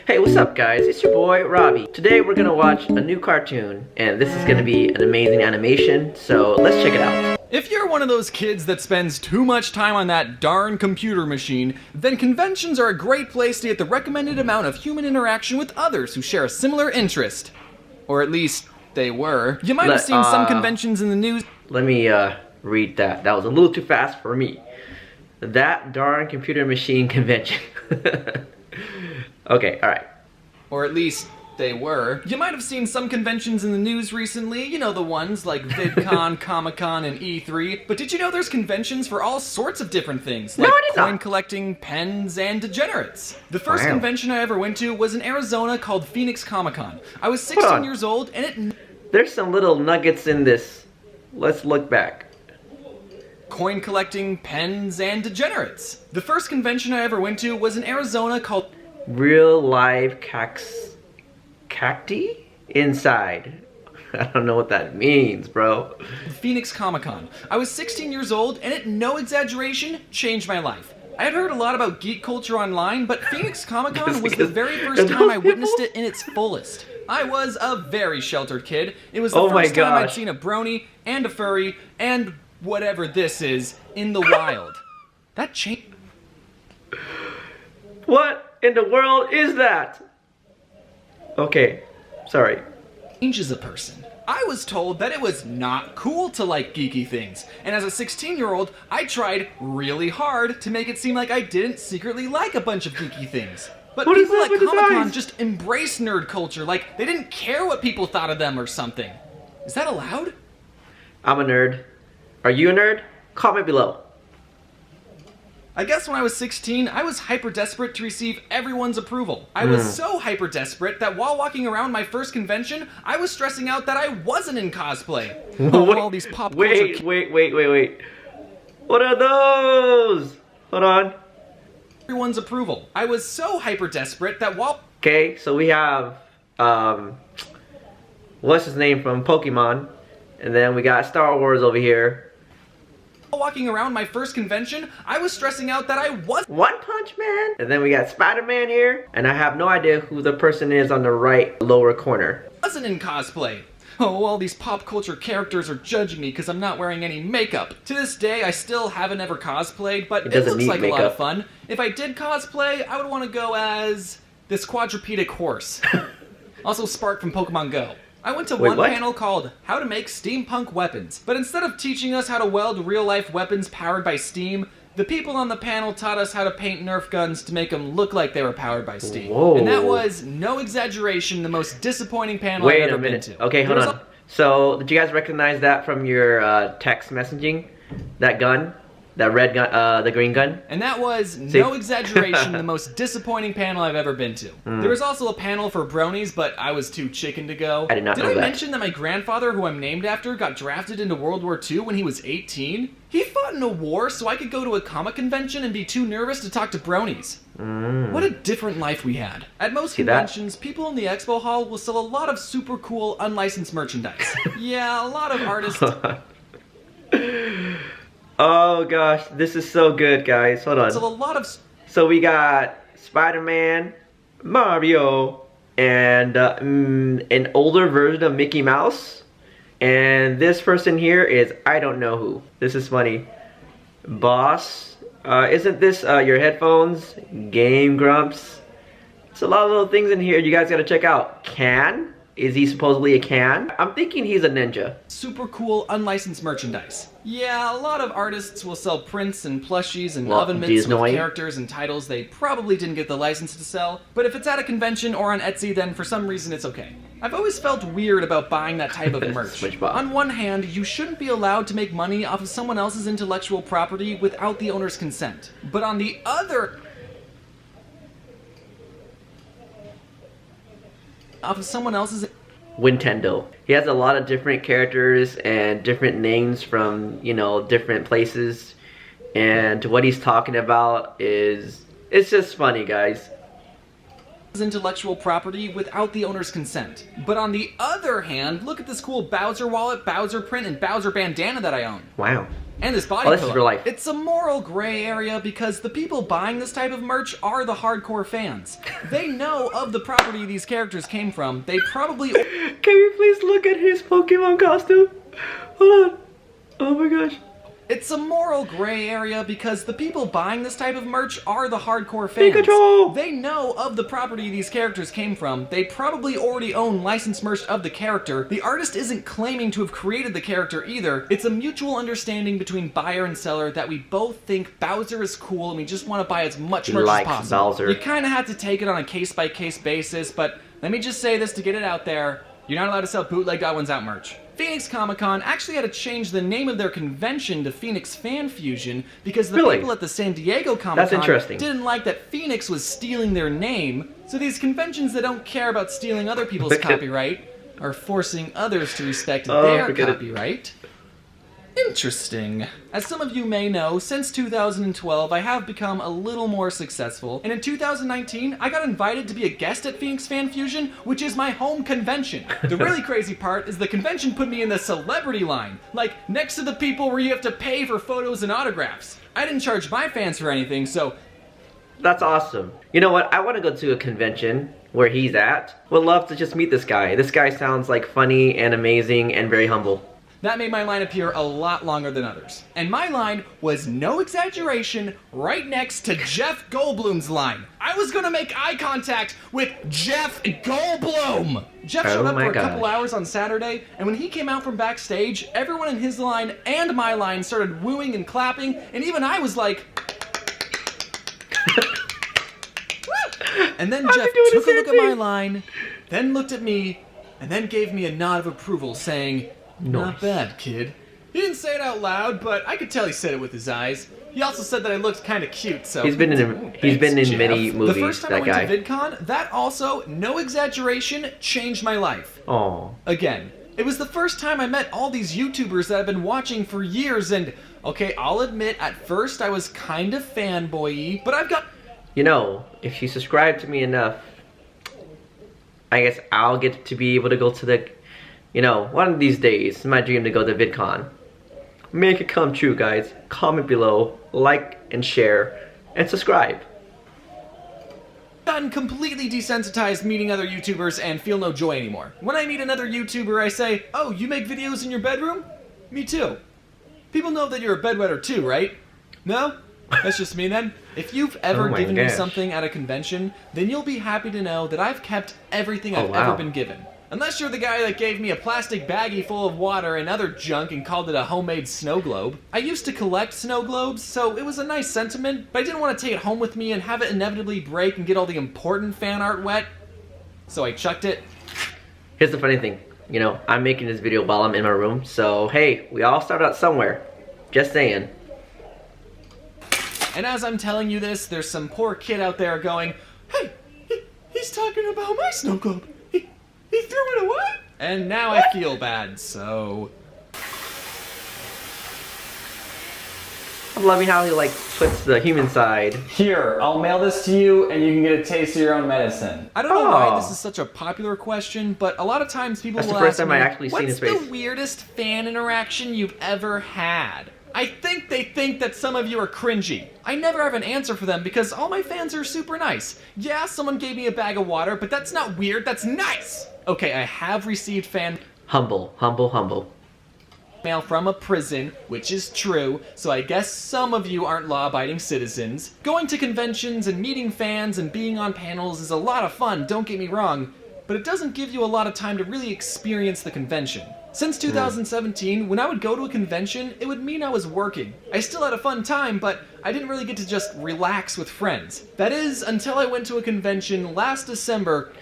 Hey, what's up guys? It's your boy, Robbie. Today we're gonna watch a new cartoon, and this is gonna be an amazing animation, so let's check it out. If you're one of those kids that spends too much time on that darn computer machine, then conventions are a great place to get the recommended amount of human interaction with others who share a similar interest. Or at least, they were. You might have seen some conventions in the news. Let me read that. That was a little too fast for me. That darn computer machine convention. Okay, alright. Or at least, they were. You might have seen some conventions in the news recently, you know, the ones like VidCon, Comic-Con, and E3. But did you know there's conventions for all sorts of different things, like coin collecting, pens, and degenerates? The first convention I ever went to was in Arizona called Phoenix Comic-Con. I was 16 years old, and there's some little nuggets in this. Let's look back. Coin collecting, pens, and degenerates. The first convention I ever went to was in Arizona called Real live cacti inside. I don't know what that means, bro. Phoenix Comic-Con. I was 16 years old, and it, no exaggeration, changed my life. I had heard a lot about geek culture online, but Phoenix Comic-Con was the very first time I witnessed it in its fullest. I was a very sheltered kid. It was the first time I'd seen a brony, and a furry, and whatever this is, in the wild. That changed. What in the world is that? Okay, sorry. Changes a person. I was told that it was not cool to like geeky things, and as a 16-year-old, I tried really hard to make it seem like I didn't secretly like a bunch of geeky things. But people at Comic-Con just embrace nerd culture, like they didn't care what people thought of them or something. Is that allowed? I'm a nerd. Are you a nerd? Comment below. I guess when I was 16, I was hyper desperate to receive everyone's approval. I was so hyper desperate that while walking around my first convention, I was stressing out that I wasn't in cosplay. All these pop culture. Wait. What are those? Hold on. Everyone's approval. I was so hyper desperate that while. Okay, so we have what's his name from Pokemon, and then we got Star Wars over here. Walking around my first convention, I was stressing out that I was One Punch Man, and then we got Spider-Man here, and I have no idea who the person is on the right lower corner. Wasn't in cosplay. Oh, all these pop culture characters are judging me because I'm not wearing any makeup. To this day, I still haven't ever cosplayed, but it looks like a lot of fun. If I did cosplay, I would want to go as this quadrupedic horse. Also Spark from Pokemon Go. I went to one panel called How to Make Steampunk Weapons, but instead of teaching us how to weld real-life weapons powered by steam, the people on the panel taught us how to paint Nerf guns to make them look like they were powered by steam. Whoa. And that was, no exaggeration, the most disappointing panel I've ever been to. Okay, hold on. So, did you guys recognize that from your text messaging? That gun? That red gun, the green gun? And that was, no exaggeration, the most disappointing panel I've ever been to. There was also a panel for bronies, but I was too chicken to go. I did not know that. Did I mention that my grandfather, who I'm named after, got drafted into World War II when he was 18? He fought in a war so I could go to a comic convention and be too nervous to talk to bronies. What a different life we had. At most conventions, people in the expo hall will sell a lot of super cool, unlicensed merchandise. Yeah, a lot of artists... Oh gosh, this is so good, guys. Hold on. So we got Spider-Man, Mario, and an older version of Mickey Mouse. And this person here is I don't know who. This is funny. Boss, isn't this your headphones? Game Grumps. It's a lot of little things in here you guys gotta check out. Can? Is he supposedly a can? I'm thinking he's a ninja. Super cool unlicensed merchandise. Yeah, a lot of artists will sell prints and plushies and oven mitts with characters and titles they probably didn't get the license to sell. But if it's at a convention or on Etsy, then for some reason it's okay. I've always felt weird about buying that type of merch. On one hand, you shouldn't be allowed to make money off of someone else's intellectual property without the owner's consent. But on the other... off of someone else's... Nintendo. He has a lot of different characters and different names from, you know, different places. And what he's talking about is... it's just funny, guys. Intellectual property without the owner's consent. But on the other hand, look at this cool Bowser wallet, Bowser print, and Bowser bandana that I own. Wow. And this body this is real life. It's a moral gray area because the people buying this type of merch are the hardcore fans. They know of the property these characters came from. They probably... Can we please look at his Pokemon costume? Hold on. Oh my gosh. It's a moral gray area because the people buying this type of merch are the hardcore fans. Pikachu! They know of the property these characters came from. They probably already own licensed merch of the character. The artist isn't claiming to have created the character either. It's a mutual understanding between buyer and seller that we both think Bowser is cool and we just want to buy as much merch as possible. Bowser. You kind of have to take it on a case-by-case basis, but let me just say this to get it out there. You're not allowed to sell bootleg TheOdd1sOut merch. Phoenix Comic-Con actually had to change the name of their convention to Phoenix Fan Fusion because the people at the San Diego Comic-Con didn't like that Phoenix was stealing their name, so these conventions that don't care about stealing other people's copyright are forcing others to respect their copyright. Interesting. As some of you may know, since 2012, I have become a little more successful, and in 2019, I got invited to be a guest at Phoenix Fan Fusion, which is my home convention. The really crazy part is the convention put me in the celebrity line, like next to the people where you have to pay for photos and autographs. I didn't charge my fans for anything, so... That's awesome. You know what? I want to go to a convention where he's at. Would love to just meet this guy. This guy sounds like funny and amazing and very humble. That made my line appear a lot longer than others. And my line was, no exaggeration, right next to Jeff Goldblum's line. I was gonna make eye contact with Jeff Goldblum! Jeff showed up for a couple hours on Saturday, and when he came out from backstage, everyone in his line and my line started wooing and clapping, and even I was like... And then Jeff took a look at my line, then looked at me, and then gave me a nod of approval, saying... Not bad, kid. He didn't say it out loud, but I could tell he said it with his eyes. He also said that I looked kind of cute, so... He's been in many movies, the first time I went to VidCon, that also, no exaggeration, changed my life. Aww. Again, it was the first time I met all these YouTubers that I've been watching for years, and... Okay, I'll admit, at first I was kind of fanboy-y, but I've got... You know, if you subscribe to me enough, I guess I'll get to be able to go to the... You know, one of these days, it's my dream to go to VidCon. Make it come true, guys. Comment below, like and share, and subscribe. Gotten completely desensitized meeting other YouTubers and feel no joy anymore. When I meet another YouTuber, I say, oh, you make videos in your bedroom? Me too. People know that you're a bedwetter too, right? No? That's just me then. If you've ever given me something at a convention, then you'll be happy to know that I've kept everything I've ever been given. Unless you're the guy that gave me a plastic baggie full of water and other junk and called it a homemade snow globe. I used to collect snow globes, so it was a nice sentiment, but I didn't want to take it home with me and have it inevitably break and get all the important fan art wet, so I chucked it. Here's the funny thing, you know, I'm making this video while I'm in my room, so hey, we all start out somewhere. Just saying. And as I'm telling you this, there's some poor kid out there going, hey, he's talking about my snow globe. He threw it away? And now I feel bad, so... I'm loving how he like puts the human side. Here, I'll mail this to you and you can get a taste of your own medicine. I don't know why this is such a popular question, but a lot of times people will ask me, what's the weirdest fan interaction you've ever had? I think they think that some of you are cringy. I never have an answer for them because all my fans are super nice. Yeah, someone gave me a bag of water, but that's not weird, that's nice! Okay, I have received fan... Humble. mail from a prison, which is true, so I guess some of you aren't law-abiding citizens. Going to conventions and meeting fans and being on panels is a lot of fun, don't get me wrong, but it doesn't give you a lot of time to really experience the convention. Since 2017, when I would go to a convention, it would mean I was working. I still had a fun time, but I didn't really get to just relax with friends. That is, until I went to a convention last December.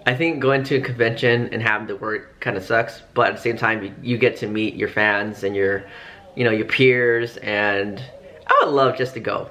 I think going to a convention and having to work kind of sucks, but at the same time, you get to meet your fans and your peers, and I would love just to go.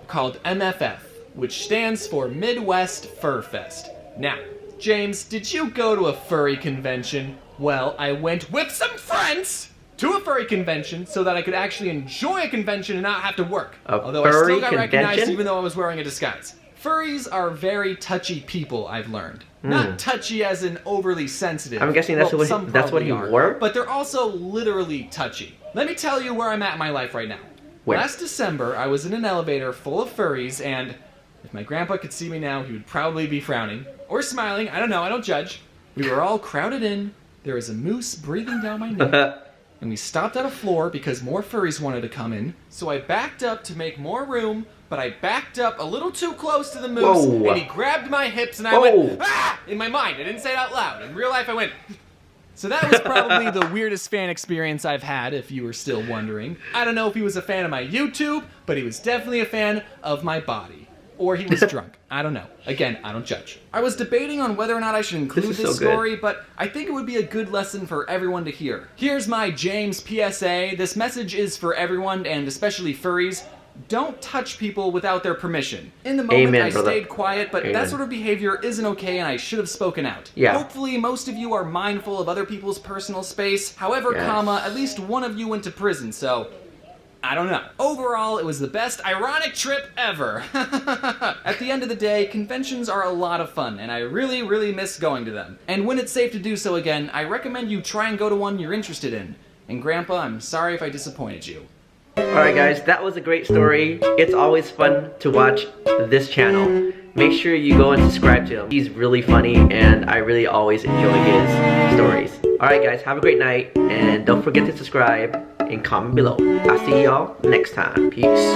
Called MFF, which stands for Midwest Fur Fest. Now, James, did you go to a furry convention? Well, I went with some friends to a furry convention so that I could actually enjoy a convention and not have to work. Although I still got recognized even though I was wearing a disguise. Furries are very touchy people, I've learned. Not touchy as in overly sensitive. I'm guessing that's what he wore? But they're also literally touchy. Let me tell you where I'm at in my life right now. Where? Last December, I was in an elevator full of furries, and if my grandpa could see me now, he would probably be frowning. Or smiling, I don't know, I don't judge. We were all crowded in, there was a moose breathing down my neck, and we stopped at a floor because more furries wanted to come in, so I backed up to make more room, but I backed up a little too close to the moose, and he grabbed my hips, and I went, ah! In my mind, I didn't say it out loud. In real life, I went... So that was probably the weirdest fan experience I've had, if you were still wondering. I don't know if he was a fan of my YouTube, but he was definitely a fan of my body. Or he was drunk. I don't know. Again, I don't judge. I was debating on whether or not I should include this story, but I think it would be a good lesson for everyone to hear. Here's my James PSA. This message is for everyone, and especially furries. Don't touch people without their permission. In the moment, I stayed quiet, but that sort of behavior isn't okay, and I should have spoken out. Yeah. Hopefully, most of you are mindful of other people's personal space. However, at least one of you went to prison, so... I don't know. Overall, it was the best ironic trip ever. At the end of the day, conventions are a lot of fun, and I really, really miss going to them. And when it's safe to do so again, I recommend you try and go to one you're interested in. And Grandpa, I'm sorry if I disappointed you. Alright guys, that was a great story. It's always fun to watch this channel. Make sure you go and subscribe to him. He's really funny and I really always enjoy his stories. Alright guys, have a great night and don't forget to subscribe and comment below. I'll see y'all next time. Peace.